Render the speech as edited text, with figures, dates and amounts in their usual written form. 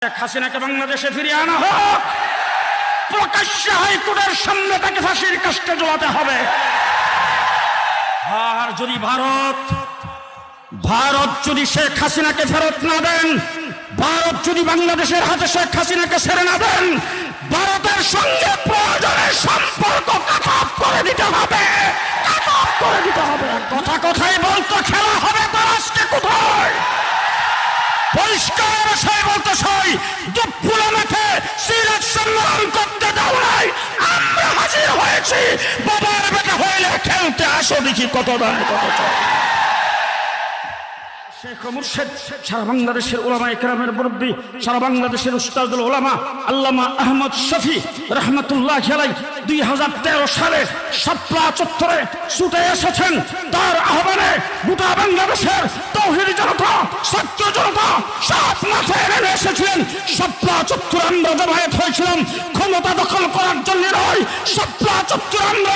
শেখ হাসিনাকে বাংলাদেশে ফিরিয়ে আনা হোক, প্রকাশ্যে হাইকোর্টের সামনে তাকে ফাঁসির কাস্টে ঝোলাতে হবে। আর যদি ভারত যদি শেখ হাসিনাকে ফেরত না দেন, ভারত যদি বাংলাদেশের হাতে শেখ হাসিনাকে ছেড়ে না দেন, ভারতের সঙ্গে প্রয়োজনে সম্পর্ক কাটঅফ করে দিতে হবে, কাটঅফ করে দিতে হবে। কথা কথাই বলতো খেলা হবে, তো আজকে কোথায়? পরিষ্কার বিষয় বলতে চাই, দুপুরে মাঠে সিরাজ সম্মান করতে দাও নাই, আমরা হাজির হয়েছি। বাবার বেটা হইলে খেলতে আসো, দেখি কত দাম কত চাই। শেখ মুর্শেদ সারা বাংলাদেশের উলামায়ে কেরামের মুরব্বী, সারা বাংলাদেশের উস্তাদুল উলামা আল্লামা আহমদ শফি রহমতুল্লাহ আলাইহি 2013 সালে শাপলা চত্বরে ছুটে এসেছেন। তার আহ্বানে গোটা বাংলাদেশের তাওহীদি জনতা, ছাত্র জনতা সব মাঠে নেমে এসেছিলেন। শাপলা চত্বরে আমরা জমায়েত হয়েছিলাম ক্ষমতা দখল করার জন্য নয়, শাপলা চত্বরে আমরা